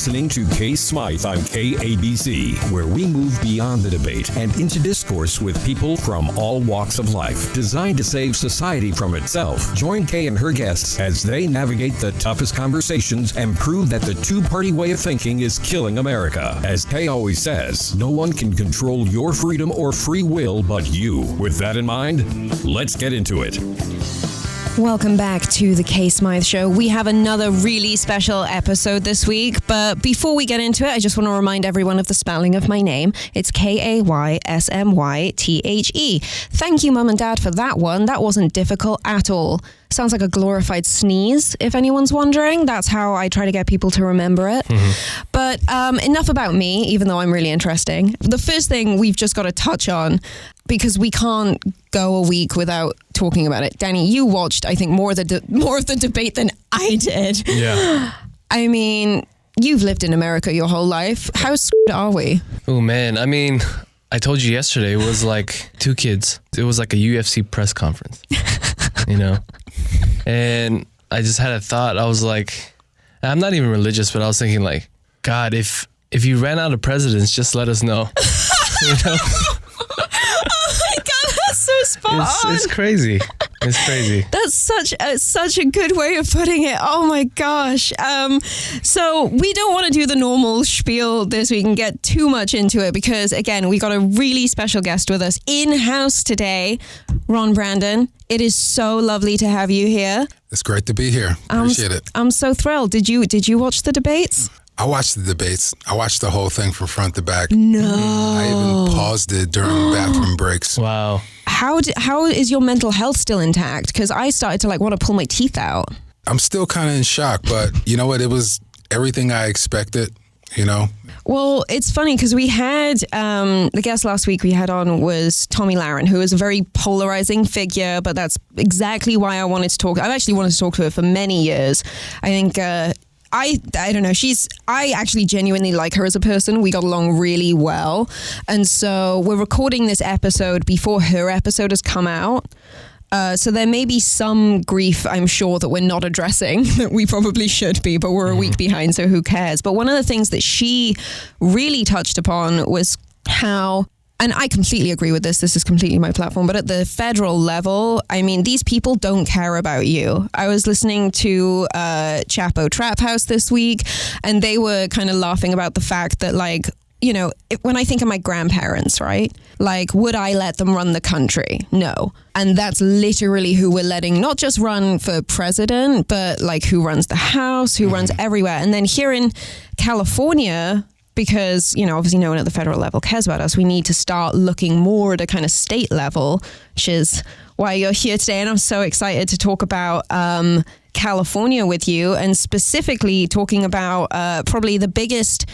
listening to Kay Smythe on KABC, where we move beyond the debate and into discourse with people from all walks of life, designed to save society from itself. Join Kay and her guests as they navigate the toughest conversations and prove that the two-party way of thinking is killing America. As Kay always says, no one can control your freedom or free will but you. With that in mind, let's get into it. Welcome back to the KAY SMYTHE Show. We have another really special episode this week, but before we get into it, I just want to remind everyone of the spelling of my name. It's KAY SMYTHE. Thank you, Mum and Dad, for that one. That wasn't difficult at all. Sounds like a glorified sneeze, if anyone's wondering. That's how I try to get people to remember it. But enough about me, even though I'm really interesting. The first thing we've just got to touch on, because we can't go a week without talking about it. Danny, you watched, I think, more of the debate than I did. Yeah. I mean, you've lived in America your whole life. How screwed are we? Oh, man. I mean, I told you yesterday, it was like two kids. It was like a UFC press conference, you know? And I just had a thought. I was like, I'm not even religious, but I was thinking like, God, if you ran out of presidents, just let us know. You know? Oh my God, that's so spot on. It's crazy. It's crazy. That's such a good way of putting it. Oh my gosh. So we don't want to do the normal spiel this week and get too much into it because, again, we got a really special guest with us in-house today, Ron Brandon. It is so lovely to have you here. It's great to be here. Appreciate it. I'm so thrilled. Did you watch the debates? I watched the debates. I watched the whole thing from front to back. No. I even paused it during bathroom breaks. Wow. How is your mental health still intact? Because I started to want to pull my teeth out. I'm still kind of in shock, but you know what? It was everything I expected, you know? Well, it's funny because we had the guest last week we had on was Tomi Lahren, who is a very polarizing figure, but that's exactly why I wanted to talk. I've actually wanted to talk to her for many years. I think... I don't know. I actually genuinely like her as a person. We got along really well. And so we're recording this episode before her episode has come out. So there may be some grief, I'm sure, that we're not addressing that we probably should be, but we're a week behind, so who cares? But one of the things that she really touched upon was how... And I completely agree with this. This is completely my platform. But at the federal level, I mean, these people don't care about you. I was listening to Chapo Trap House this week, and they were kind of laughing about the fact that, like, you know, when I think of my grandparents, right? Like, would I let them run the country? No. And that's literally who we're letting not just run for president, but like who runs the House, who runs everywhere. And then here in California... Because, you know, obviously no one at the federal level cares about us. We need to start looking more at a kind of state level, which is why you're here today. And I'm so excited to talk about California with you, and specifically talking about probably the biggest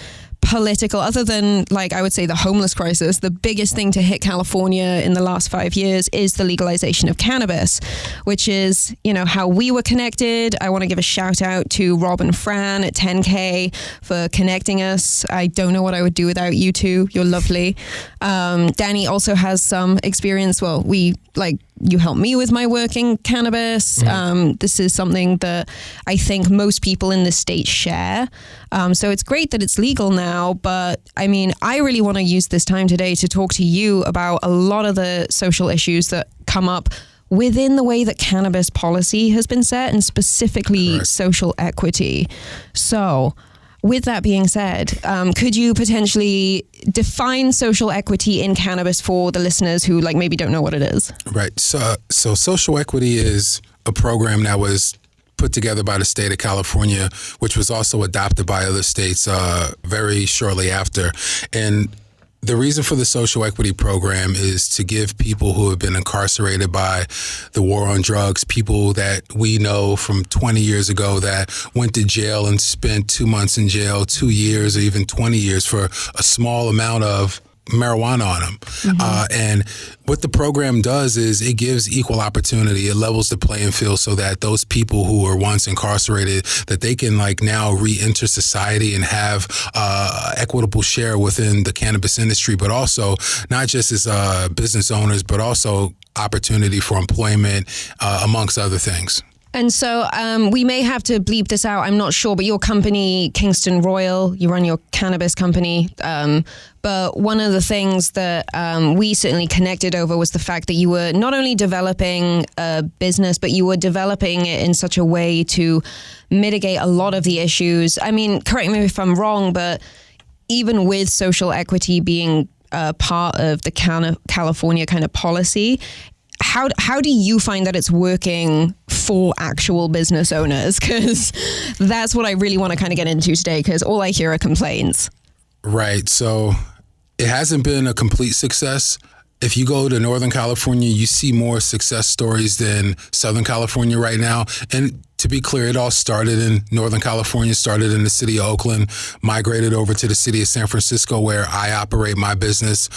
political, other than like I would say the homeless crisis, the biggest thing to hit California in the last 5 years is the legalization of cannabis, which is, you know, how we were connected. I want to give a shout out to Rob and Fran at 10K for connecting us. I don't know what I would do without you two. You're lovely. Danny also has some experience. Well, you helped me with my work in cannabis. This is something that I think most people in the state share. So it's great that it's legal now. But I mean, I really want to use this time today to talk to you about a lot of the social issues that come up within the way that cannabis policy has been set, and specifically social equity. So... with that being said, could you potentially define social equity in cannabis for the listeners who maybe don't know what it is? Right. So social equity is a program that was put together by the state of California, which was also adopted by other states very shortly after. And the reason for the social equity program is to give people who have been incarcerated by the war on drugs, people that we know from 20 years ago that went to jail and spent 2 months in jail, 2 years, or even 20 years for a small amount of marijuana on them. And what the program does is it gives equal opportunity. It levels the playing field so that those people who were once incarcerated, that they can now re-enter society and have equitable share within the cannabis industry, but also not just as business owners, but also opportunity for employment, amongst other things. And so we may have to bleep this out. I'm not sure, but your company, Kingston Royal, you run your cannabis company. But one of the things that we certainly connected over was the fact that you were not only developing a business, but you were developing it in such a way to mitigate a lot of the issues. I mean, correct me if I'm wrong, but even with social equity being part of the California kind of policy, how do you find that it's working for actual business owners? Because that's what I really want to kind of get into today, because all I hear are complaints. Right. So it hasn't been a complete success. If you go to Northern California, you see more success stories than Southern California right now. And to be clear, it all started in Northern California, started in the city of Oakland, migrated over to the city of San Francisco, where I operate my business.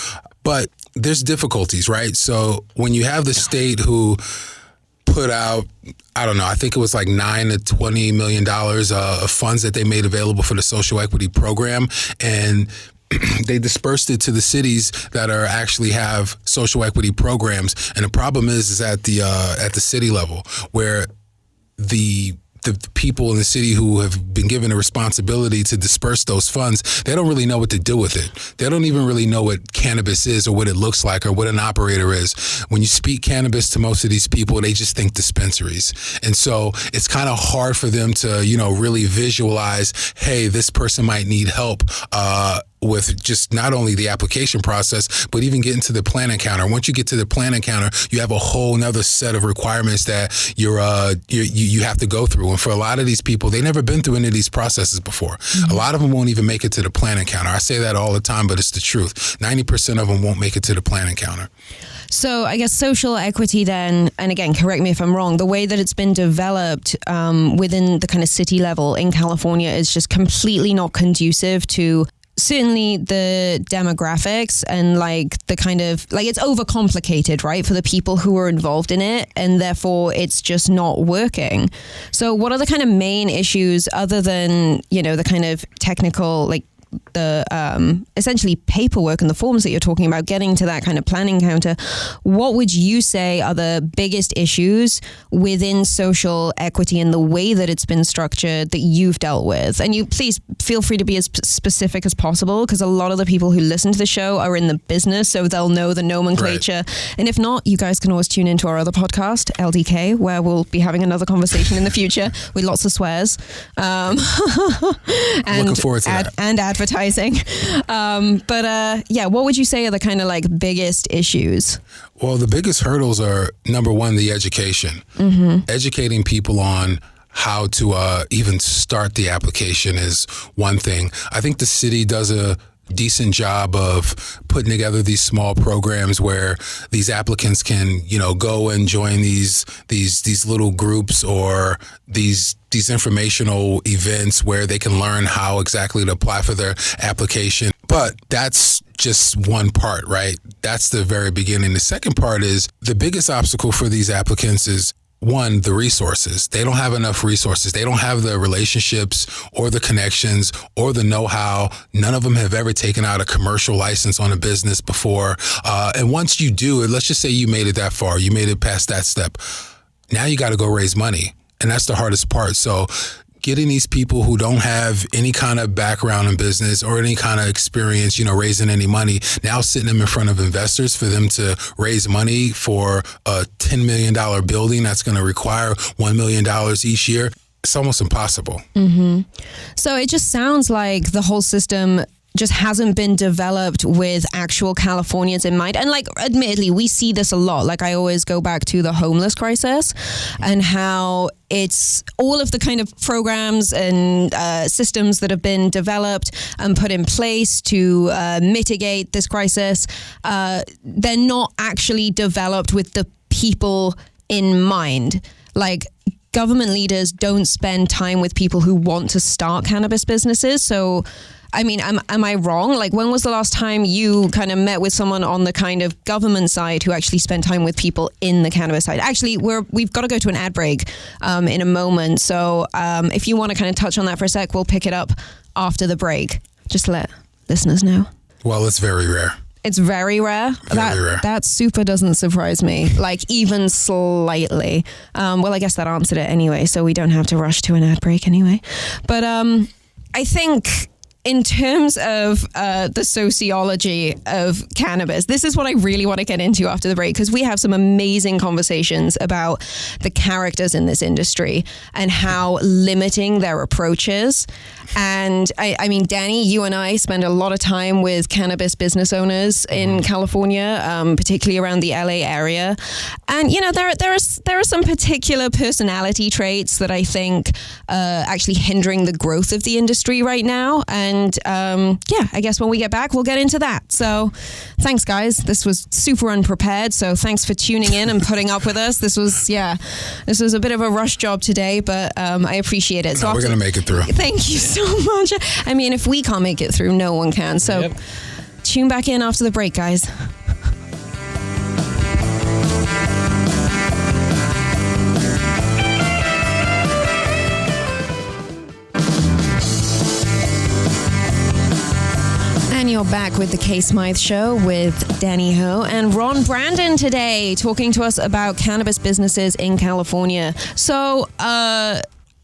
But there's difficulties, right? So when you have the state who put out, I don't know, I think it was like $9 to $20 million of funds that they made available for the social equity program, and they dispersed it to the cities that are actually have social equity programs. And the problem is at the city level, where the people in the city who have been given the responsibility to disperse those funds, they don't really know what to do with it. They don't even really know what cannabis is or what it looks like or what an operator is. When you speak cannabis to most of these people, they just think dispensaries. And so it's kind of hard for them to, really visualize, hey, this person might need help with just not only the application process, but even getting to the plan encounter. Once you get to the plan encounter, you have a whole nother set of requirements that you have to go through. And for a lot of these people, they've never been through any of these processes before. Mm-hmm. A lot of them won't even make it to the plan encounter. I say that all the time, but it's the truth. 90% of them won't make it to the plan encounter. So I guess social equity then, and again, correct me if I'm wrong, the way that it's been developed within the kind of city level in California is just completely not conducive to certainly the demographics and the kind of it's overcomplicated, right, for the people who are involved in it, and therefore it's just not working. So what are the kind of main issues other than, the kind of technical, the essentially paperwork and the forms that you're talking about, getting to that kind of planning counter? What would you say are the biggest issues within social equity and the way that it's been structured that you've dealt with? And you please feel free to be as specific as possible, because a lot of the people who listen to the show are in the business, so they'll know the nomenclature. Right. And if not, you guys can always tune into our other podcast, LDK, where we'll be having another conversation in the future with lots of swears. And looking forward to that. And advertising. What would you say are the kind of biggest issues? Well, the biggest hurdles are, number one, the education. Mm-hmm. Educating people on how to even start the application is one thing. I think the city does a decent job of putting together these small programs where these applicants can, go and join these little groups or these informational events where they can learn how exactly to apply for their application. But that's just one part, right? That's the very beginning. The second part is the biggest obstacle for these applicants is, one, the resources. They don't have enough resources. They don't have the relationships or the connections or the know-how. None of them have ever taken out a commercial license on a business before. And once you do it, let's just say you made it that far, you made it past that step. Now you got to go raise money. And that's the hardest part. So getting these people who don't have any kind of background in business or any kind of experience, raising any money, now sitting them in front of investors for them to raise money for a $10 million building that's going to require $1 million each year, it's almost impossible. Mm-hmm. So it just sounds like the whole system just hasn't been developed with actual Californians in mind. And admittedly, we see this a lot. I always go back to the homeless crisis and how it's all of the kind of programs and systems that have been developed and put in place to mitigate this crisis. They're not actually developed with the people in mind. Government leaders don't spend time with people who want to start cannabis businesses. So, I mean, am I wrong? When was the last time you kind of met with someone on the kind of government side who actually spent time with people in the cannabis side? Actually, we've got to go to an ad break in a moment. So if you want to kind of touch on that for a sec, we'll pick it up after the break. Just to let listeners know. Well, it's very rare. It's very rare. Very rare. That super doesn't surprise me, like even slightly. Well, I guess that answered it anyway, so we don't have to rush to an ad break anyway. But I think in terms of the sociology of cannabis, this is what I really want to get into after the break, because we have some amazing conversations about the characters in this industry and how limiting their approach is. And I mean, Danny, you and I spend a lot of time with cannabis business owners in California, particularly around the LA area. And, you know, there are some particular personality traits that I think actually hindering the growth of the industry right now. And yeah, I guess when we get back, we'll get into that. So thanks, guys. This was super unprepared. So thanks for tuning in and putting up with us. This was a bit of a rush job today, but I appreciate it. So we're going to make it through. Thank you so much. I mean, if we can't make it through, no one can. So tune back in after the break, guys. And you're back with the KAY SMYTHE Show with Danny Ho and Ron Brandon today, talking to us about cannabis businesses in California. So,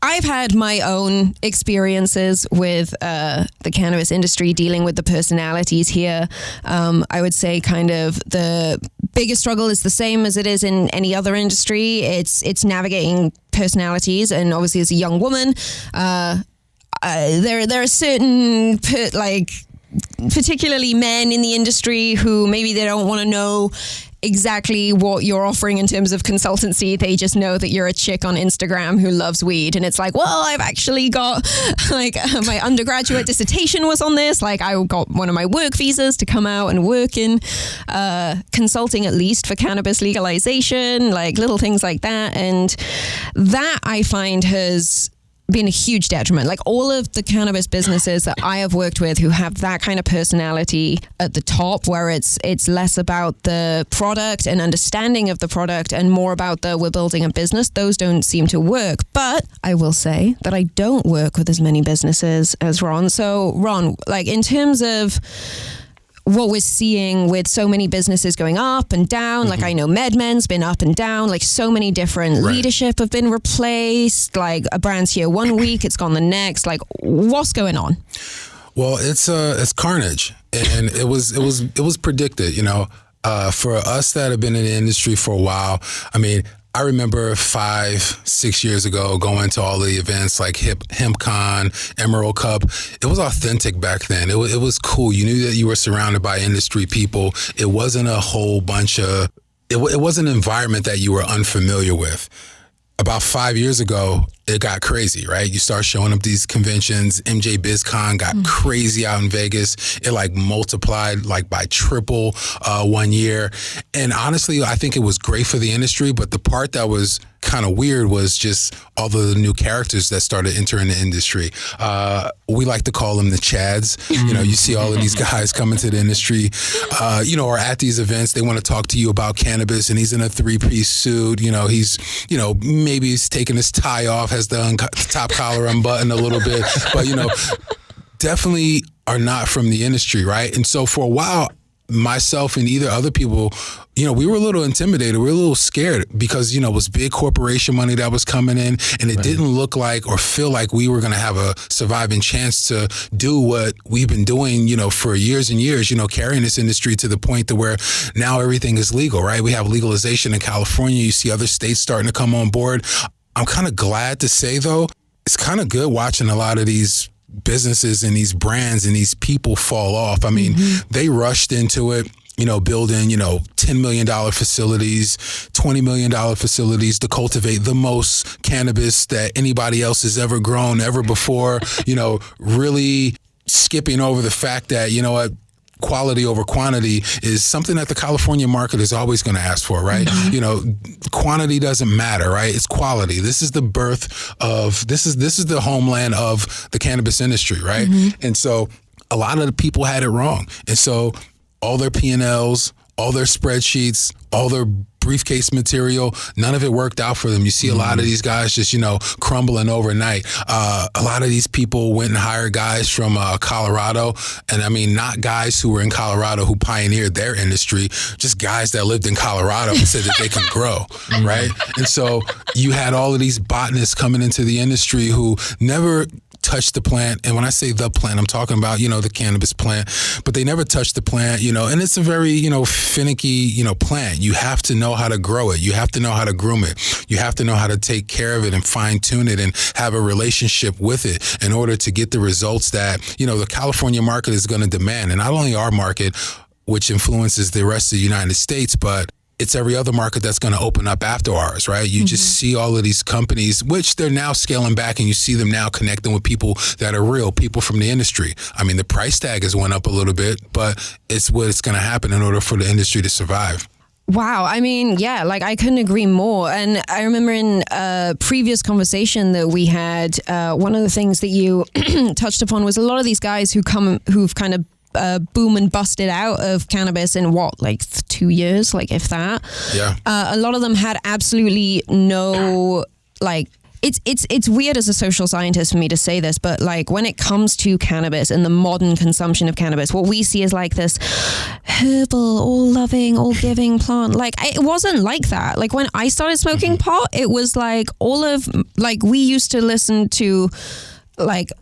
I've had my own experiences with the cannabis industry, dealing with the personalities here. I would say kind of the biggest struggle is the same as it is in any other industry. It's navigating personalities, and obviously as a young woman, there are certain particularly men in the industry who maybe they don't want to know exactly what you're offering in terms of consultancy. They just know that you're a chick on Instagram who loves weed. And it's like, well, I've actually got my undergraduate dissertation was on this. Like, I got one of my work visas to come out and work in consulting, at least for cannabis legalization, like little things like that. And that I find has been a huge detriment. Like, all of the cannabis businesses that I have worked with who have that kind of personality at the top, where it's less about the product and understanding of the product and more about we're building a business, those don't seem to work. But I will say that I don't work with as many businesses as Ron. So Ron, like, in terms of what we're seeing with so many businesses going up and down, like I know MedMen's been up and down, like so many different leadership have been replaced, like a brand's here one week, it's gone the next. Like, what's going on? Well, it's carnage, and it was predicted, you know, for us that have been in the industry for a while. I mean, I remember 5-6 years ago going to all the events like HempCon, Emerald Cup. It was authentic back then. It was cool. You knew that you were surrounded by industry people. It wasn't a whole bunch of, it wasn't an environment that you were unfamiliar with. About 5 years ago, it got crazy, right? You start showing up these conventions. MJ BizCon got crazy out in Vegas. It like multiplied like by triple 1 year. And honestly, I think it was great for the industry. But the part that was kind of weird was just all the new characters that started entering the industry. We like to call them the Chads. You know, you see all of these guys coming to the industry, you know, or at these events, they want to talk to you about cannabis, and he's in a 3-piece suit. You know, maybe he's taking his tie off, has the top collar unbuttoned a little bit, but, you know, definitely are not from the industry, right? And so for a while, myself and either other people, you know, we were a little intimidated. We were a little scared because, you know, it was big corporation money that was coming in, and it didn't look like or feel like we were going to have a surviving chance to do what we've been doing, you know, for years and years, you know, carrying this industry to the point to where now everything is legal, right? We have legalization in California. You see other states starting to come on board. I'm kind of glad to say, though, it's kind of good watching a lot of these businesses and these brands and these people fall off. I mean, they rushed into it, you know, building, you know, $10 million facilities, $20 million facilities to cultivate the most cannabis that anybody else has ever grown ever before, you know, really skipping over the fact that, you know what, quality over quantity is something that the California market is always going to ask for, right? You know, quantity doesn't matter, right? It's quality. This is the birth of, this is the homeland of the cannabis industry, right? And so a lot of the people had it wrong. And so all their P&Ls, all their spreadsheets, all their briefcase material. None of it worked out for them. You see a lot of these guys just, crumbling overnight. A lot of these people went and hired guys from Colorado. And I mean, not guys who were in Colorado who pioneered their industry, just guys that lived in Colorado and said that they can grow, right? And so you had all of these botanists coming into the industry who never touch the plant. And when I say the plant, I'm talking about, the cannabis plant, but they never touch the plant, and it's a very, finicky, plant. You have to know how to grow it. You have to know how to groom it. You have to know how to take care of it and fine tune it and have a relationship with it in order to get the results that, the California market is going to demand. And not only our market, which influences the rest of the United States, but it's every other market that's going to open up after ours, right? You just see all of these companies, which they're now scaling back, and you see them now connecting with people that are real, people from the industry. I mean, the price tag has went up a little bit, but it's what's going to happen in order for the industry to survive. Wow. I mean, yeah, I couldn't agree more. And I remember in a previous conversation that we had, one of the things that you touched upon was a lot of these guys who've kind of boom and busted out of cannabis in 2 years, if that. Yeah. A lot of them had absolutely no it's weird as a social scientist for me to say this, but when it comes to cannabis and the modern consumption of cannabis, what we see is this herbal, all loving, all giving plant. It wasn't like that. When I started smoking pot, it was we used to listen to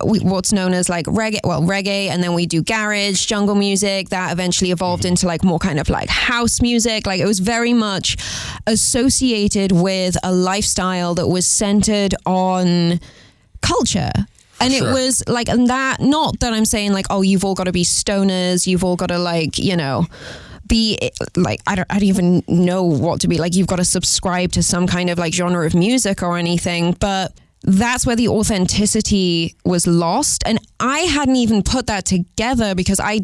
what's known as reggae, and then we do garage, jungle music that eventually evolved into more kind of house music. It was very much associated with a lifestyle that was centered on culture. And it was and that, not that I'm saying oh, you've all got to be stoners, you've all got to be I don't even know what to be you've got to subscribe to some kind of genre of music or anything, but that's where the authenticity was lost. And I hadn't even put that together because I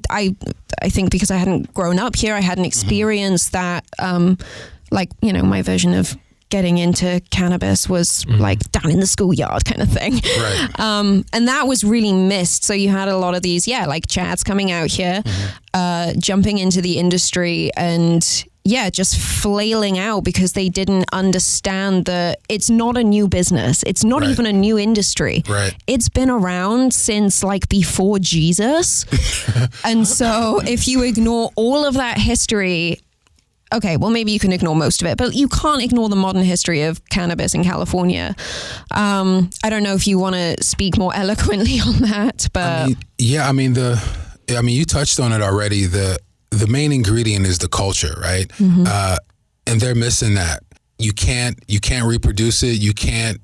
think because I hadn't grown up here, I hadn't experienced that, my version of getting into cannabis was down in the schoolyard kind of thing. Right. And that was really missed. So you had a lot of these, chads coming out here, jumping into the industry and just flailing out because they didn't understand that it's not a new business. It's not even a new industry. Right. It's been around since before Jesus. And so if you ignore all of that history, okay, well, maybe you can ignore most of it, but you can't ignore the modern history of cannabis in California. I don't know if you want to speak more eloquently on that, but you touched on it already. The main ingredient is the culture, right? And they're missing that. You can't reproduce it. You can't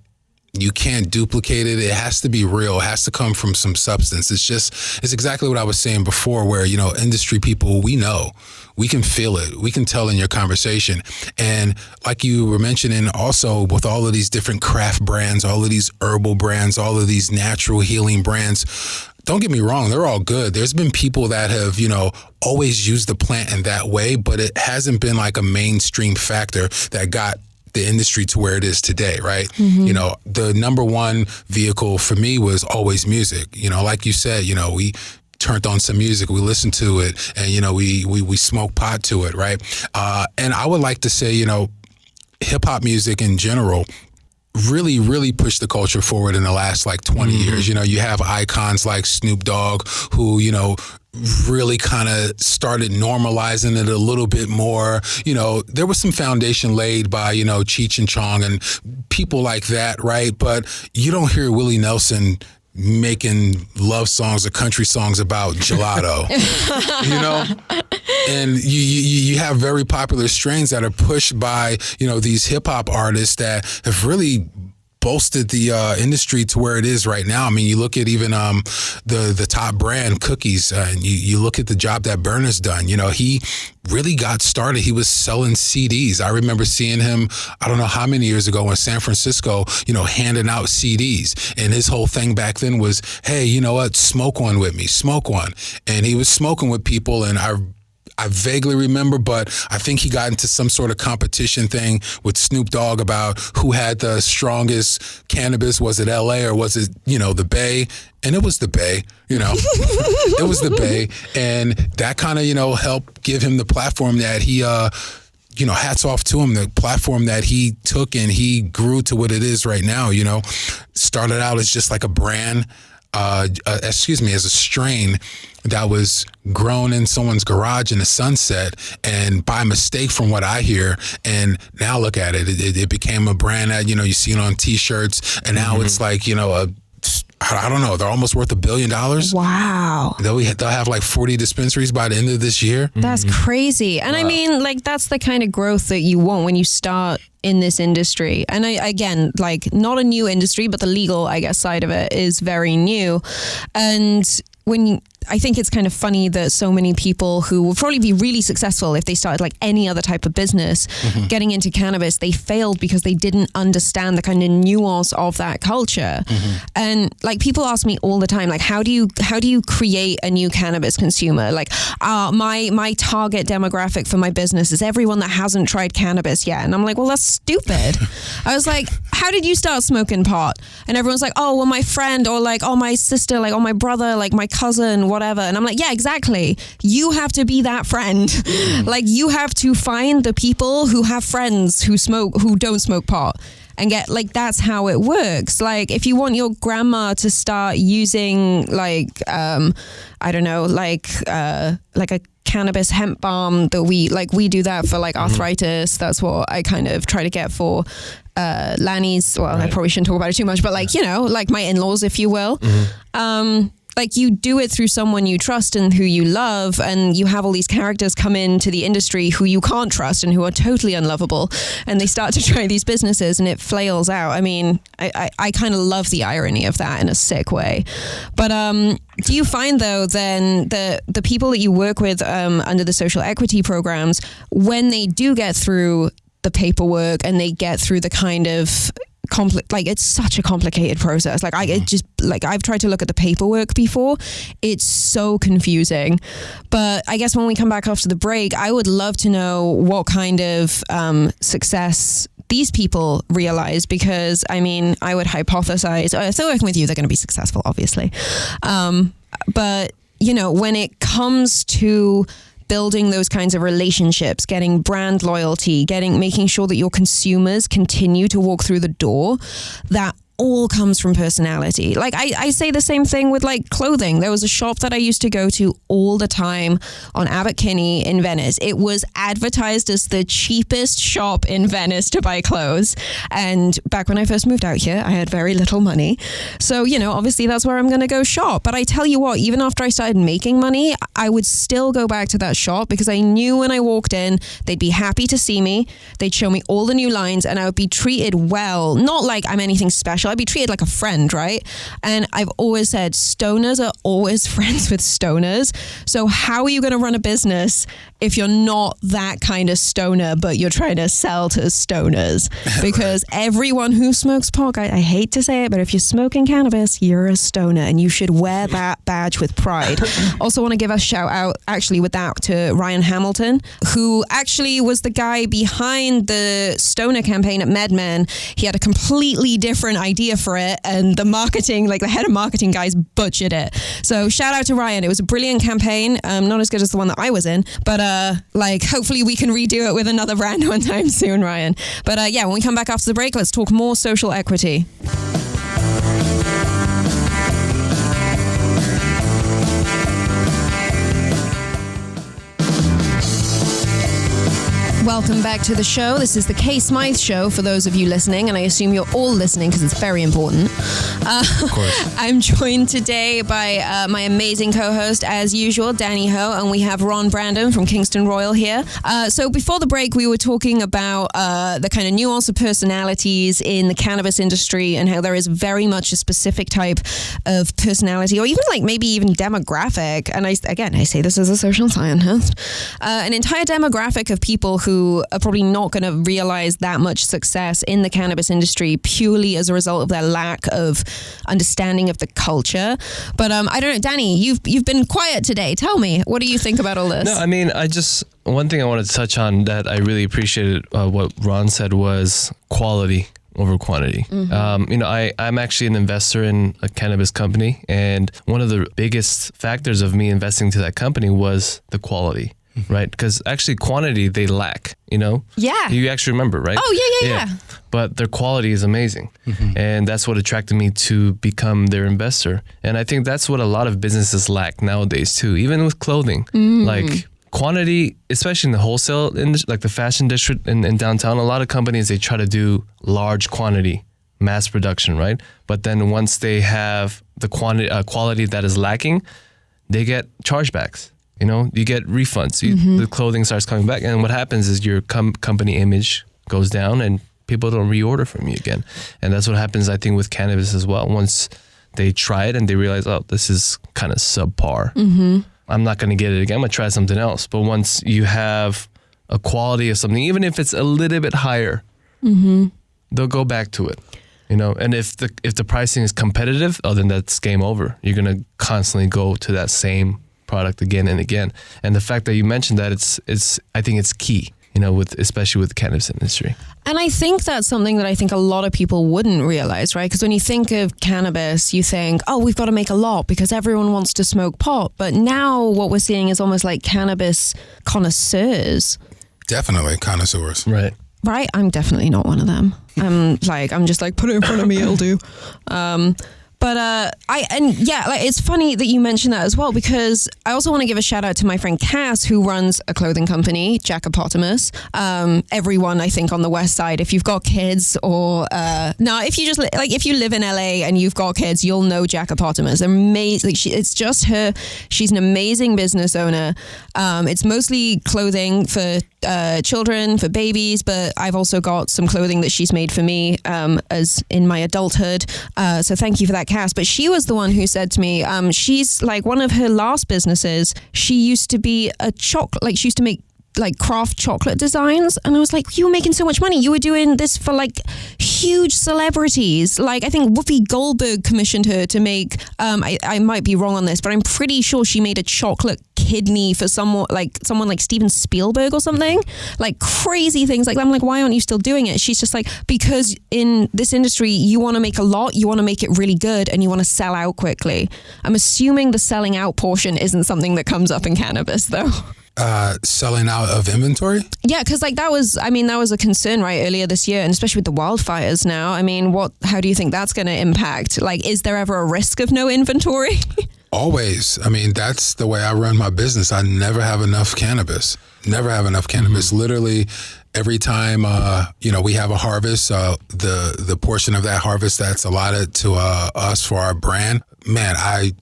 duplicate it. It has to be real. It has to come from some substance. It's exactly what I was saying before, where, industry people, we know, we can feel it. We can tell in your conversation. And like you were mentioning also with all of these different craft brands, all of these herbal brands, all of these natural healing brands, don't get me wrong, they're all good. There's been people that have, always used the plant in that way, but it hasn't been a mainstream factor that got the industry to where it is today, right? The number one vehicle for me was always music. Like you said, we turned on some music, we listened to it, and, we smoked pot to it, right? And I would like to say, hip hop music in general really pushed the culture forward in the last 20 years. You have icons like Snoop Dogg who, really kind of started normalizing it a little bit more. There was some foundation laid by, Cheech and Chong and people like that, right? But you don't hear Willie Nelson making love songs or country songs about gelato, and you have very popular strains that are pushed by, these hip hop artists that have really bolstered the industry to where it is right now. I mean, you look at even the top brand Cookies, and you look at the job that Burner's done. He really got started. He was selling CDs. I remember seeing him, I don't know how many years ago in San Francisco, handing out CDs. And his whole thing back then was, hey, you know what? Smoke one with me, smoke one. And he was smoking with people, and I vaguely remember, but I think he got into some sort of competition thing with Snoop Dogg about who had the strongest cannabis. Was it LA or was it, the Bay? And it was the Bay, it was the Bay. And that kind of, helped give him the platform that he, hats off to him. The platform that he took and he grew to what it is right now, started out as just like a brand, as a strain that was grown in someone's garage in the Sunset, and by mistake from what I hear, and now look at it, it became a brand that, you see it on t-shirts, and now it's like, I don't know, they're almost worth $1 billion. Wow. They'll have like 40 dispensaries by the end of this year. That's crazy. And wow. I mean, like, that's the kind of growth that you want when you start in this industry. And again, like, not a new industry, but the legal, I guess, side of it is very new. And I think it's kind of funny that so many people who will probably be really successful if they started like any other type of business getting into cannabis, they failed because they didn't understand the kind of nuance of that culture. And like, people ask me all the time, like, how do you create a new cannabis consumer? Like, my target demographic for my business is everyone that hasn't tried cannabis yet. And I'm like, well, that's stupid. I was like, how did you start smoking pot? And everyone's like, oh, well, my friend, or like, oh, my sister, like, oh, my brother, like my cousin, whatever. And I'm like, yeah, exactly. You have to be that friend. Like, you have to find the people who have friends who don't smoke pot, and get, like, that's how it works. Like, if you want your grandma to start using, like, I don't know, like a cannabis hemp balm that we do that for like arthritis. That's what I kind of try to get for Lanny's. Well, right. I probably shouldn't talk about it too much, but like, like my in-laws, if you will. Like, you do it through someone you trust and who you love, and you have all these characters come into the industry who you can't trust and who are totally unlovable, and they start to try these businesses and it flails out. I mean, I kind of love the irony of that in a sick way. But do you find, though, then the people that you work with under the social equity programs, when they do get through the paperwork and they get through the kind of it's such a complicated process. Like, I've tried to look at the paperwork before. It's so confusing. But I guess when we come back after the break, I would love to know what kind of success these people realize, because I mean, I would hypothesize, if they're working with you, they're going to be successful, obviously. But when it comes to building those kinds of relationships, getting brand loyalty, making sure that your consumers continue to walk through the door, that all comes from personality. Like, I say the same thing with like clothing. There was a shop that I used to go to all the time on Abbot Kinney in Venice. It was advertised as the cheapest shop in Venice to buy clothes. And back when I first moved out here, I had very little money. So, obviously that's where I'm going to go shop. But I tell you what, even after I started making money, I would still go back to that shop because I knew when I walked in, they'd be happy to see me. They'd show me all the new lines and I would be treated well. Not like I'm anything special. I'd be treated like a friend, right? And I've always said stoners are always friends with stoners. So how are you going to run a business if you're not that kind of stoner, but you're trying to sell to stoners? Because everyone who smokes pot, I hate to say it, but if you're smoking cannabis, you're a stoner and you should wear that badge with pride. Also want to give a shout out actually with that to Ryan Hamilton, who actually was the guy behind the stoner campaign at MedMen. He had a completely different idea for it, and the marketing, like the head of marketing guys, butchered it. So shout out to Ryan. It was a brilliant campaign. Not as good as the one that I was in, but hopefully we can redo it with another brand one time soon, Ryan. But when we come back after the break, let's talk more social equity. Welcome back to the show. This is the KAY SMYTHE Show for those of you listening, and I assume you're all listening because it's very important. Of course. I'm joined today by my amazing co-host, as usual, Danny Ho, and we have Ron Brandon from Kingston Royal here. So before the break, we were talking about the kind of nuance of personalities in the cannabis industry and how there is very much a specific type of personality, or even like maybe even demographic. And I say this as a social scientist, an entire demographic of people who are probably not going to realize that much success in the cannabis industry purely as a result of their lack of understanding of the culture. But I don't know, Danny, you've been quiet today. Tell me, what do you think about all this? No, I mean, one thing I wanted to touch on that I really appreciated what Ron said was quality over quantity. I'm actually an investor in a cannabis company, and one of the biggest factors of me investing to that company was the quality. right? Because actually quantity they lack, you know? Yeah. You actually remember, right? Oh, yeah. But their quality is amazing. And that's what attracted me to become their investor. And I think that's what a lot of businesses lack nowadays too, even with clothing. Like quantity, especially in the wholesale industry, like the fashion district in downtown, a lot of companies, they try to do large quantity, mass production, right? But then once they have the quality that is lacking, they get chargebacks. You know, you get refunds. The clothing starts coming back, and what happens is your company image goes down, and people don't reorder from you again. And that's what happens, I think, with cannabis as well. Once they try it and they realize, oh, this is kind of subpar. I'm not going to get it again. I'm going to try something else. But once you have a quality of something, even if it's a little bit higher, they'll go back to it. You know, and if the pricing is competitive, then that's game over. You're going to constantly go to that same product again and again. And the fact that you mentioned that, it's I think it's key, you know, especially with the cannabis industry. And I think that's something that I think a lot of people wouldn't realize, right? Because when you think of cannabis, you think, oh, we've got to make a lot because everyone wants to smoke pot. But now what we're seeing is almost like cannabis connoisseurs. Definitely connoisseurs. Right. Right? I'm definitely not one of them. I'm just like, put it in front of me, it'll do. It's funny that you mentioned that as well, because I also want to give a shout out to my friend Cass, who runs a clothing company, Jackopotamus. Everyone, I think, on the West Side, if you've got kids or if you just if you live in LA and you've got kids, you'll know Jackopotamus. Amazing. It's just her. She's an amazing business owner. It's mostly clothing for children, for babies, but I've also got some clothing that she's made for me as in my adulthood. So thank you for that, Cass. But she was the one who said to me, she's like, one of her last businesses, she used to be she used to make like craft chocolate designs, and I was like, you were making so much money, you were doing this for like huge celebrities. Like I think Whoopi Goldberg commissioned her to make I might be wrong on this, but I'm pretty sure she made a chocolate kidney for someone like Steven Spielberg or something. Like crazy things like that. I'm like, why aren't you still doing it? She's just like, because in this industry you want to make a lot, you want to make it really good, and you want to sell out quickly. I'm assuming the selling out portion isn't something that comes up in cannabis though. Selling out of inventory? Yeah, because like that was a concern, right, earlier this year, and especially with the wildfires now. I mean, how do you think that's going to impact? Like, is there ever a risk of no inventory? Always. I mean, that's the way I run my business. I never have enough cannabis. Literally, every time we have a harvest, the portion of that harvest that's allotted to us for our brand, man, I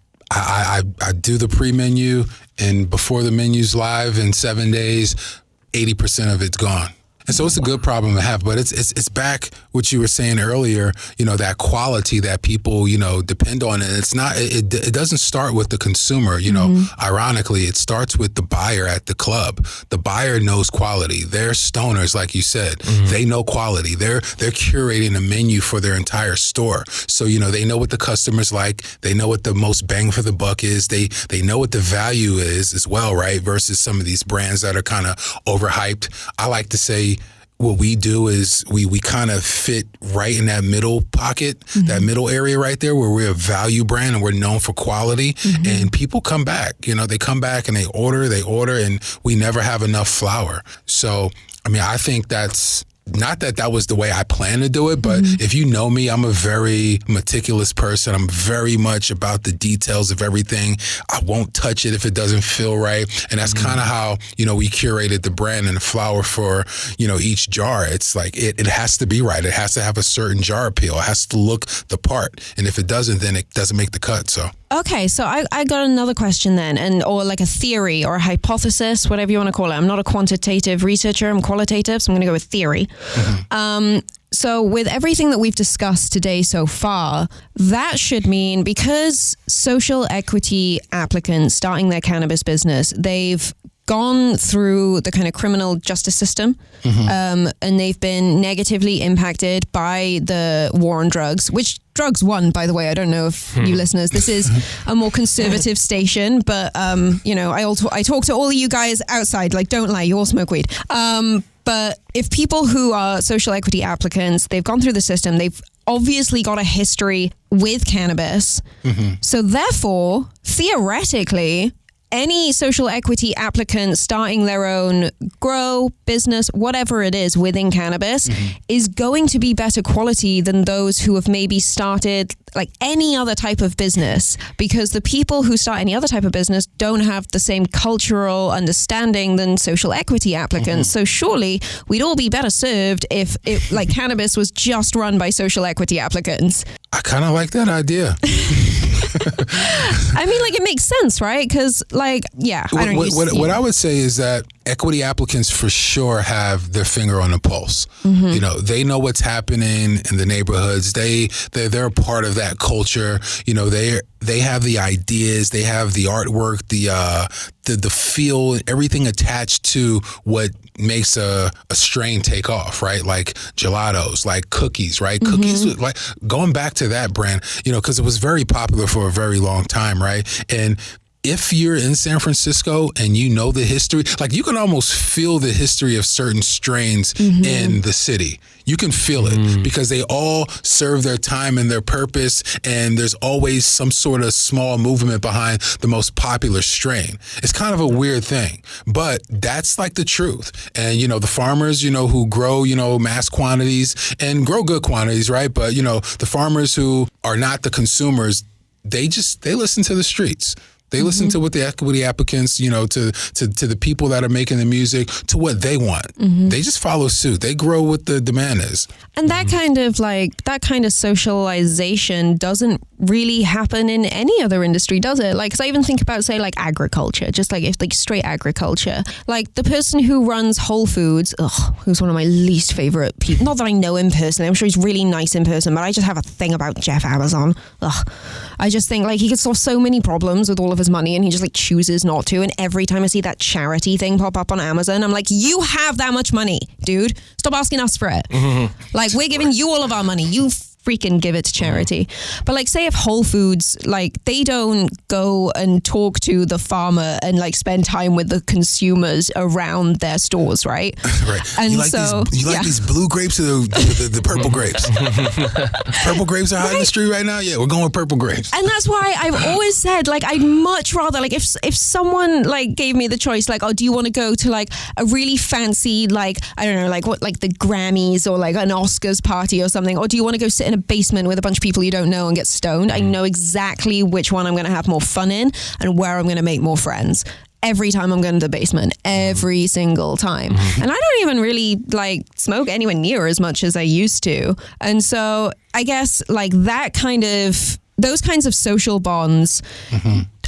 do the pre-menu, and before the menu's live in 7 days, 80% of it's gone. And so it's a good problem to have, but it's back what you were saying earlier, you know, that quality that people, you know, depend on. And it's not, it doesn't start with the consumer, you know, ironically, it starts with the buyer at the club. The buyer knows quality. They're stoners, like you said. They know quality. They're curating a menu for their entire store. So, you know, they know what the customers like. They know what the most bang for the buck is. They know what the value is as well, right? Versus some of these brands that are kind of overhyped. I like to say, what we do is we kind of fit right in that middle pocket, that middle area right there, where we're a value brand and we're known for quality, and people come back. You know, they come back and they order, and we never have enough flour. So, I mean, I think that's not that was the way I plan to do it, but if you know me, I'm a very meticulous person. I'm very much about the details of everything. I won't touch it if it doesn't feel right. And that's kind of how, you know, we curated the brand and the flour for, you know, each jar. It's like, it has to be right. It has to have a certain jar appeal. It has to look the part. And if it doesn't, then it doesn't make the cut. So. Okay, so I got another question then, or like a theory or a hypothesis, whatever you want to call it. I'm not a quantitative researcher, I'm qualitative, so I'm going to go with theory. So with everything that we've discussed today so far, that should mean, because social equity applicants starting their cannabis business, they've gone through the kind of criminal justice system, and they've been negatively impacted by the war on drugs, which drugs won, by the way. I don't know if you listeners, this is a more conservative station, but you know, I talk to all of you guys outside, like, don't lie, you all smoke weed. But if people who are social equity applicants, they've gone through the system, they've obviously got a history with cannabis. So therefore, theoretically, any social equity applicant starting their own grow, business, whatever it is within cannabis is going to be better quality than those who have maybe started like any other type of business, because the people who start any other type of business don't have the same cultural understanding than social equity applicants. So surely we'd all be better served if like cannabis was just run by social equity applicants. I kind of like that idea. I mean, like, it makes sense, right? Because, like, yeah, I don't know. What I would say is that equity applicants for sure have their finger on the pulse. You know, they know what's happening in the neighborhoods. They're a part of that culture. You know, they have the ideas, they have the artwork, the feel, everything attached to what makes a strain take off, right? Like gelatos, like cookies, right? Cookies, like going back to that brand, you know, because it was very popular for a very long time, right? And if you're in San Francisco and you know the history, like you can almost feel the history of certain strains in the city. You can feel it because they all serve their time and their purpose, and there's always some sort of small movement behind the most popular strain. It's kind of a weird thing, but that's like the truth. And, you know, the farmers, you know, who grow, you know, mass quantities and grow good quantities, right? But, you know, the farmers who are not the consumers, they listen to the streets. They listen to what the equity applicants, you know, to the people that are making the music, to what they want. They just follow suit. They grow what the demand is. And that kind of socialization doesn't really happen in any other industry, does it? Like, 'cause I even think about, say, like agriculture, just like if like straight agriculture, like the person who runs Whole Foods, who's one of my least favorite people. Not that I know him personally. I'm sure he's really nice in person, but I just have a thing about Jeff Amazon. I just think like he could solve so many problems with all of his money, and he just like chooses not to. And every time I see that charity thing pop up on Amazon, I'm like, you have that much money, dude. Stop asking us for it. Like, we're giving you all of our money. You freaking give it to charity. But like, say if Whole Foods, like, they don't go and talk to the farmer and like spend time with the consumers around their stores, right? Right. And you like these blue grapes or the purple grapes? Purple grapes are hot in the street right now? Yeah, we're going with purple grapes. And that's why I've always said, like, I'd much rather, like, if someone like gave me the choice, like, oh, do you want to go to like a really fancy, like, I don't know, like what, like the Grammys or like an Oscars party or something, or do you want to go sit in a basement with a bunch of people you don't know and get stoned? I know exactly which one I'm going to have more fun in and where I'm going to make more friends. Every time I'm going to the basement, every single time. And I don't even really like smoke anywhere near as much as I used to. And so I guess like those kinds of social bonds,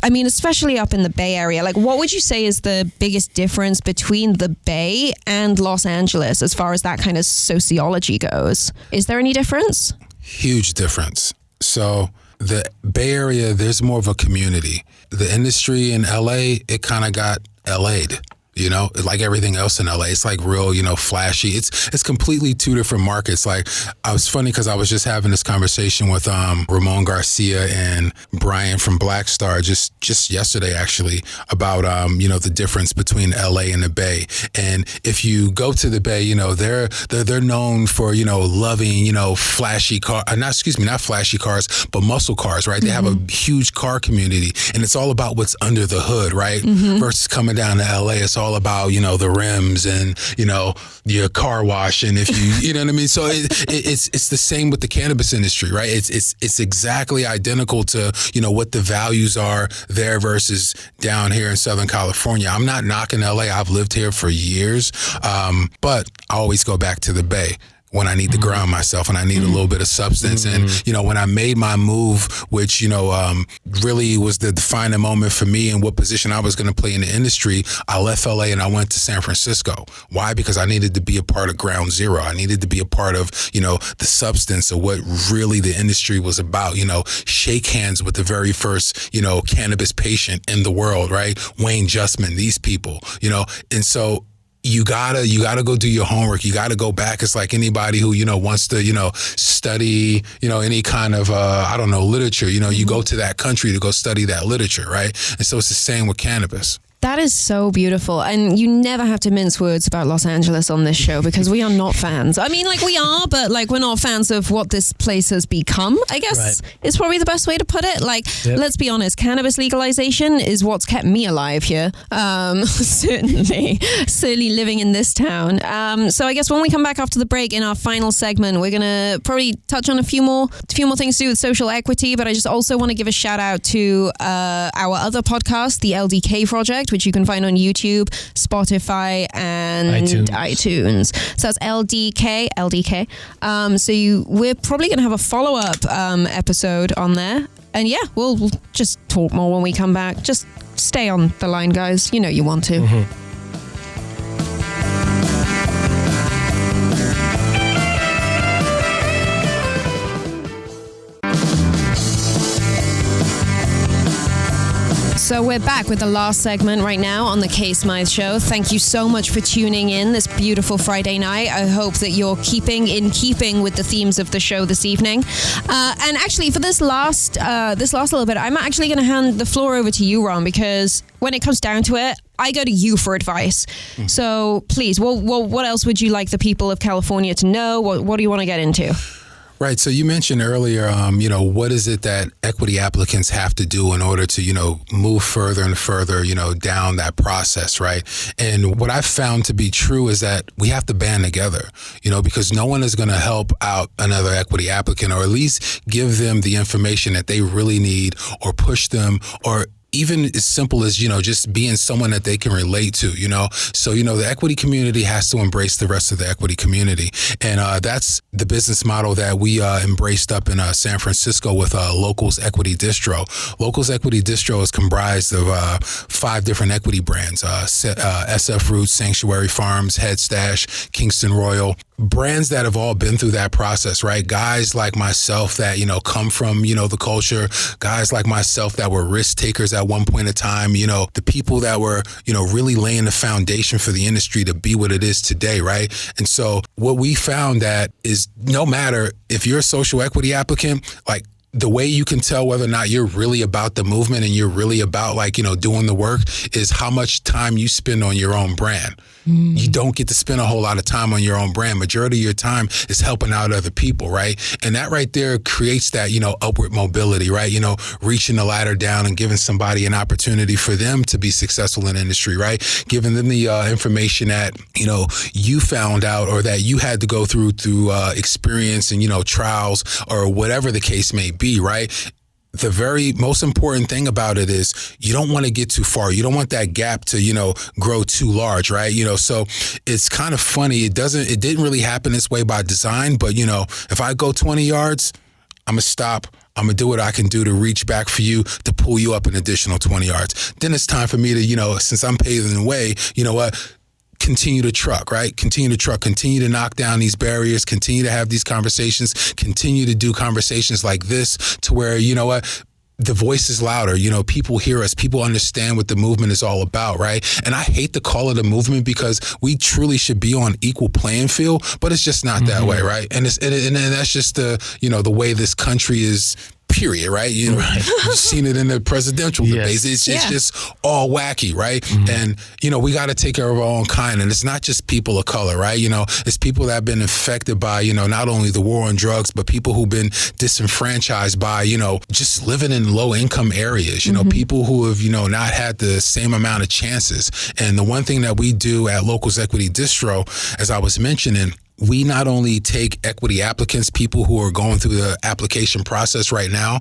I mean, especially up in the Bay Area, like what would you say is the biggest difference between the Bay and Los Angeles as far as that kind of sociology goes? Is there any difference? Huge difference. So the Bay Area, there's more of a community. The industry in LA, it kind of got LA'd. You know, like everything else in LA, it's like real, you know, flashy. It's completely two different markets. Like, I was funny because I was just having this conversation with Ramon Garcia and Brian from Black Star just yesterday, actually, about you know, the difference between LA and the Bay. And if you go to the Bay, you know, they're known for, you know, loving, you know, flashy car, not flashy cars, but muscle cars, right? They have a huge car community, and it's all about what's under the hood, right? Versus coming down to LA, it's all about, you know, the rims and, you know, your car wash, and if you know what I mean. So it's the same with the cannabis industry, right? It's exactly identical to, you know, what the values are there versus down here in Southern California. I'm not knocking LA. I've lived here for years, but I always go back to the Bay when I need to ground myself and I need a little bit of substance. And, you know, when I made my move, which, you know, really was the defining moment for me and what position I was going to play in the industry, I left LA and I went to San Francisco. Why? Because I needed to be a part of ground zero. I needed to be a part of, you know, the substance of what really the industry was about, you know, shake hands with the very first, you know, cannabis patient in the world, right? Wayne Justman, these people, you know, and so you gotta go do your homework. You gotta go back. It's like anybody who, you know, wants to, you know, study, you know, any kind of, I don't know, literature, you know, you go to that country to go study that literature, right? And so it's the same with cannabis. That is so beautiful. And you never have to mince words about Los Angeles on this show because we are not fans. I mean, like we are, but like we're not fans of what this place has become, I guess is probably the best way to put it. Like, let's be honest, cannabis legalization is what's kept me alive here. Certainly living in this town. So I guess when we come back after the break in our final segment, we're going to probably touch on a few more things to do with social equity, but I just also want to give a shout out to our other podcast, the LDK Project, which you can find on YouTube, Spotify, and iTunes. So that's LDK. So we're probably going to have a follow-up episode on there. And yeah, we'll just talk more when we come back. Just stay on the line, guys. You know you want to. Mm-hmm. So we're back with the last segment right now on the KAY SMYTHE Show. Thank you so much for tuning in this beautiful Friday night. I hope that you're keeping with the themes of the show this evening. And actually, for this last little bit, I'm actually going to hand the floor over to you, Ron, because when it comes down to it, I go to you for advice. Mm-hmm. So please, what else would you like the people of California to know? What do you want to get into? Right. So you mentioned earlier, what is it that equity applicants have to do in order to, move further and further, down that process, right? And what I've found to be true is that we have to band together, because no one is going to help out another equity applicant, or at least give them the information that they really need, or push them, or even as simple as, just being someone that they can relate to, So, the equity community has to embrace the rest of the equity community. And that's the business model that we embraced up in San Francisco with Locals Equity Distro. Locals Equity Distro is comprised of 5 different equity brands, SF Roots, Sanctuary Farms, Head Stash, Kingston Royal. Brands that have all been through that process, right? Guys like myself that, come from, the culture, guys like myself that were risk takers at one point in time, the people that were, really laying the foundation for the industry to be what it is today, right? And so what we found that is no matter if you're a social equity applicant, like, the way you can tell whether or not you're really about the movement and you're really about doing the work is how much time you spend on your own brand. You don't get to spend a whole lot of time on your own brand. Majority of your time is helping out other people, right? And that right there creates that, upward mobility, right? Reaching the ladder down and giving somebody an opportunity for them to be successful in the industry, right? Giving them the information that, you found out or that you had to go through experience and, trials or whatever the case may be, right? The very most important thing about it is you don't want to get too far. You don't want that gap to, grow too large, right? So it's kind of funny. It didn't really happen this way by design, but, if I go 20 yards, I'm going to stop. I'm going to do what I can do to reach back for you, to pull you up an additional 20 yards. Then it's time for me to, since I'm paving the way, continue to truck, right? Continue to knock down these barriers, continue to have these conversations, continue to do conversations like this to where, the voice is louder. People hear us. People understand what the movement is all about, right? And I hate to call it a movement because we truly should be on equal playing field, but it's just not that way, right? And that's just the way this country is. Period, right? You've seen it in the presidential debates. It's just all wacky, right? Mm-hmm. And, we got to take care of our own kind. And it's not just people of color, right? It's people that have been affected by, not only the war on drugs, but people who've been disenfranchised by, just living in low income areas, people who have, not had the same amount of chances. And the one thing that we do at Locals Equity Distro, as I was mentioning, we not only take equity applicants, people who are going through the application process right now,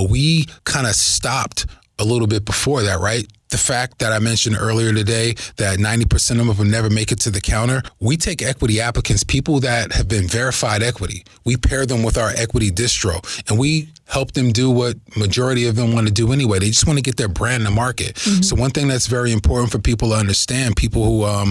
we kind of stopped a little bit before that, right? The fact that I mentioned earlier today that 90% of them will never make it to the counter. We take equity applicants, people that have been verified equity. We pair them with our equity distro and we help them do what majority of them want to do anyway. They just want to get their brand in the market. Mm-hmm. So one thing that's very important for people to understand, people who are,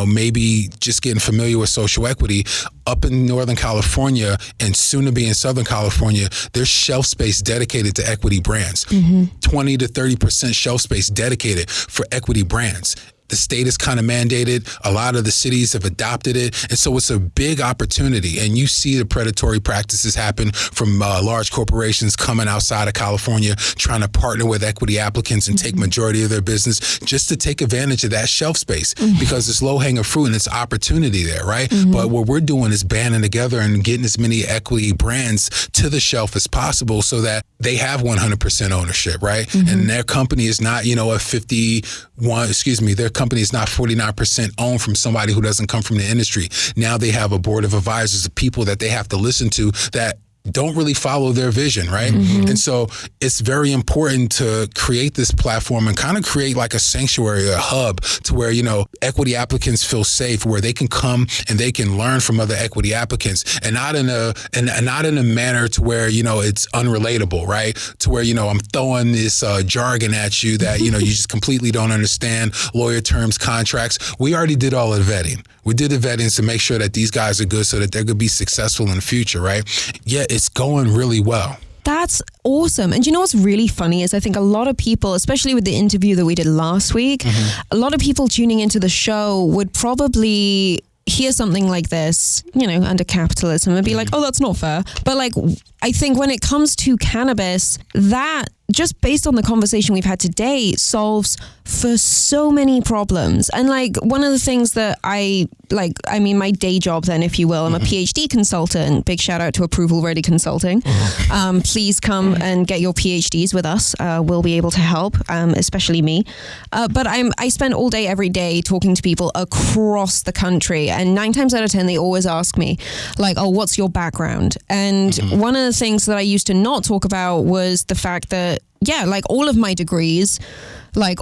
maybe just getting familiar with social equity, up in Northern California and soon to be in Southern California, there's shelf space dedicated to equity brands. 20 to 30% shelf space dedicated for equity brands. The state is kind of mandated. A lot of the cities have adopted it. And so it's a big opportunity. And you see the predatory practices happen from large corporations coming outside of California, trying to partner with equity applicants and take majority of their business just to take advantage of that shelf space because it's low-hanging fruit and it's opportunity there, right? But what we're doing is banding together and getting as many equity brands to the shelf as possible so that they have 100% ownership, right? And their company is not, their company is not 49% owned from somebody who doesn't come from the industry. Now they have a board of advisors of people that they have to listen to that don't really follow their vision, right? And so it's very important to create this platform and kind of create like a sanctuary, a hub to where, equity applicants feel safe, where they can come and they can learn from other equity applicants and not in a manner to where, it's unrelatable, right? To where, I'm throwing this jargon at you that, you just completely don't understand, lawyer terms, contracts. We already did all of the vetting. We did the vetting to make sure that these guys are good so that they're going to be successful in the future, right? Yeah, it's going really well. That's awesome. And you know what's really funny is I think a lot of people, especially with the interview that we did last week, a lot of people tuning into the show would probably hear something like this, under capitalism and be like, oh, that's not fair. But I think when it comes to cannabis, that just based on the conversation we've had today solves for so many problems. And one of the things that my day job then, if you will, I'm a PhD consultant. Big shout out to Approval Ready Consulting. Please come and get your PhDs with us. We'll be able to help, especially me. But I spend all day, every day talking to people across the country. And 9 times out of 10, they always ask me oh, what's your background? And one of the things that I used to not talk about was the fact that, all of my degrees,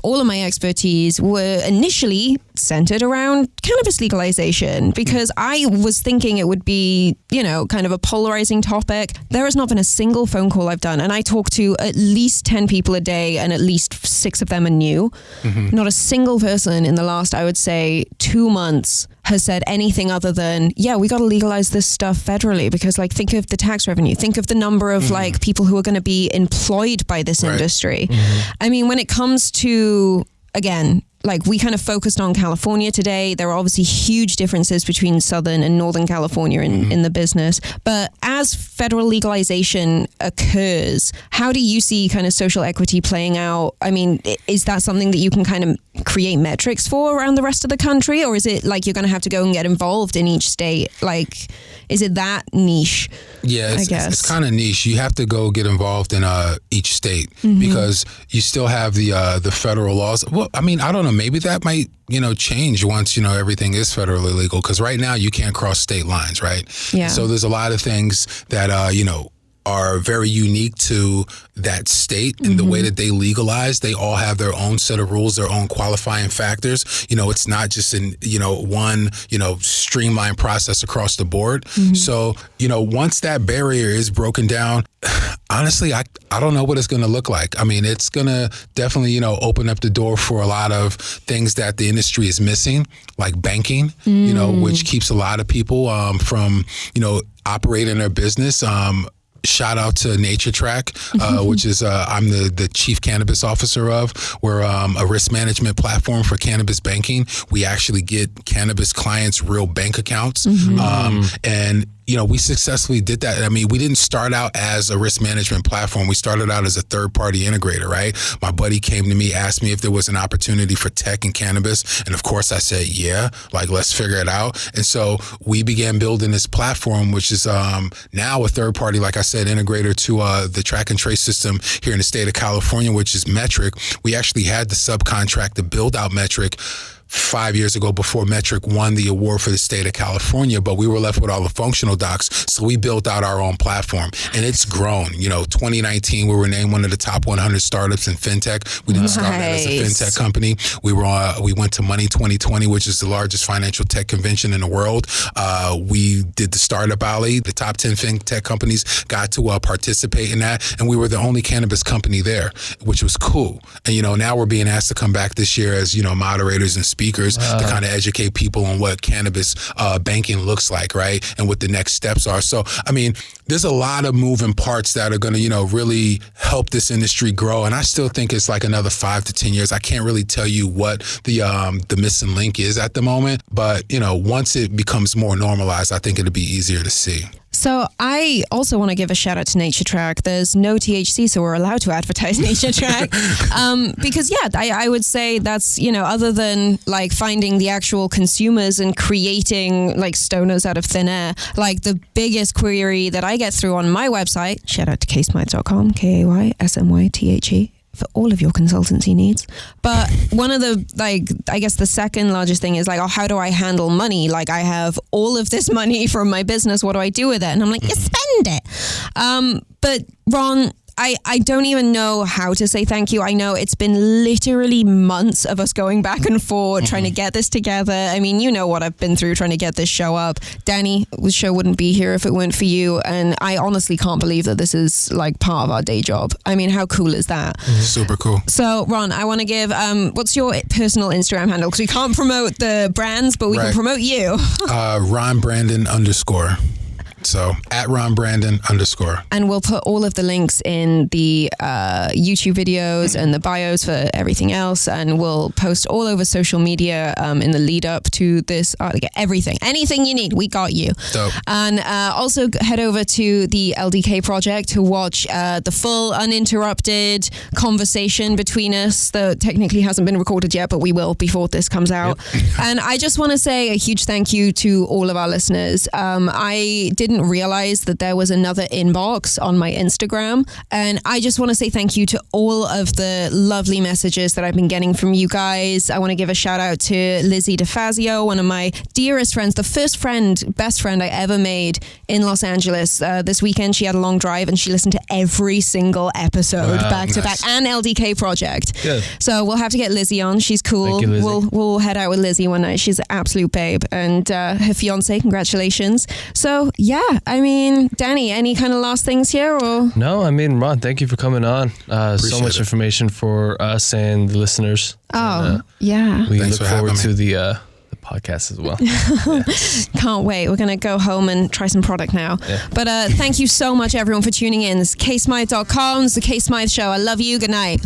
all of my expertise were initially centered around cannabis legalization because I was thinking it would be, kind of a polarizing topic. There has not been a single phone call I've done, and I talk to at least 10 people a day and at least 6 of them are new. Not a single person in the last, I would say, 2 months has said anything other than, we got to legalize this stuff federally because think of the tax revenue, think of the number of people who are going to be employed by this industry. I mean, when it comes to, again, we kind of focused on California today. There are obviously huge differences between Southern and Northern California in the business. But as federal legalization occurs, how do you see kind of social equity playing out? I mean, is that something that you can kind of create metrics for around the rest of the country? Or is it you're going to have to go and get involved in each state? Is it that niche? Yeah, it's kind of niche. You have to go get involved in each state because you still have the federal laws. Well, I mean, I don't know. Maybe that might, change once, everything is federally legal. Because right now you can't cross state lines, right? Yeah. So there's a lot of things that, are very unique to that state and the way that they legalize. They all have their own set of rules, their own qualifying factors. It's not just in, one, streamlined process across the board. So, once that barrier is broken down, honestly, I don't know what it's going to look like. I mean, it's going to definitely, open up the door for a lot of things that the industry is missing, like banking, which keeps a lot of people from, operating their business. Shout out to Nature Track, which is I'm the chief cannabis officer of. We're a risk management platform for cannabis banking. We actually get cannabis clients real bank accounts. And we successfully did that. I mean, we didn't start out as a risk management platform. We started out as a third-party integrator, right? My buddy came to me, asked me if there was an opportunity for tech and cannabis. And of course I said, yeah, let's figure it out. And so we began building this platform, which is now a third-party, like I said, integrator to the track and trace system here in the state of California, which is Metric. We actually had the subcontract to build out Metric 5 years ago before Metric won the award for the state of California, but we were left with all the functional docs. So we built out our own platform and it's grown. 2019, we were named one of the top 100 startups in fintech. We didn't start that as a fintech company. We went to Money 2020, which is the largest financial tech convention in the world. We did the Startup Alley. The top 10 fintech companies got to participate in that. And we were the only cannabis company there, which was cool. And, now we're being asked to come back this year as, moderators and speakers speakers to kind of educate people on what cannabis banking looks like, right? And what the next steps are. So, I mean, there's a lot of moving parts that are going to, really help this industry grow. And I still think it's like another 5 to 10 years. I can't really tell you what the missing link is at the moment. But, once it becomes more normalized, I think it'll be easier to see. So I also want to give a shout out to Nature Track. There's no THC, so we're allowed to advertise Nature Track. Because I would say that's, other than like finding the actual consumers and creating like stoners out of thin air, like the biggest query that I get through on my website, shout out to kaysmythe.com, KAYSMYTHE. for all of your consultancy needs. But one of the, I guess the second largest thing is how do I handle money? Like, I have all of this money from my business. What do I do with it? And I'm like, you spend it. But Ron, I don't even know how to say thank you. I know it's been literally months of us going back and forth trying to get this together. I mean, you know what I've been through trying to get this show up. Danny, the show wouldn't be here if it weren't for you. And I honestly can't believe that this is part of our day job. I mean, how cool is that? Super cool. So, Ron, I want to give, what's your personal Instagram handle? Because we can't promote the brands, but we can promote you. Ron Brandon _. So at Ron Brandon _. And we'll put all of the links in the YouTube videos and the bios for everything else. And we'll post all over social media in the lead up to this. Everything. Anything you need, we got you. Dope. And also head over to the LDK project to watch the full uninterrupted conversation between us that technically hasn't been recorded yet, but we will before this comes out. Yep. And I just want to say a huge thank you to all of our listeners. I didn't realize that there was another inbox on my Instagram, and I just want to say thank you to all of the lovely messages that I've been getting from you guys. I want to give a shout out to Lizzie DeFazio, one of my dearest friends, the first best friend I ever made in Los Angeles. This weekend she had a long drive and she listened to every single episode back to back, and LDK project. Good. So we'll have to get Lizzie on. She's cool. Thank you, Lizzie. We'll head out with Lizzie one night. She's an absolute babe, and her fiance, congratulations. So yeah, I mean, Danny, any kind of last things here? Or no, I mean, Ron, thank you for coming on. So much information for us and the listeners. Oh, yeah. We look forward to the podcast as well. Yeah. Can't wait. We're going to go home and try some product now. Yeah. But thank you so much, everyone, for tuning in. It's KSmythe.com. It's the K Smythe Show. I love you. Good night.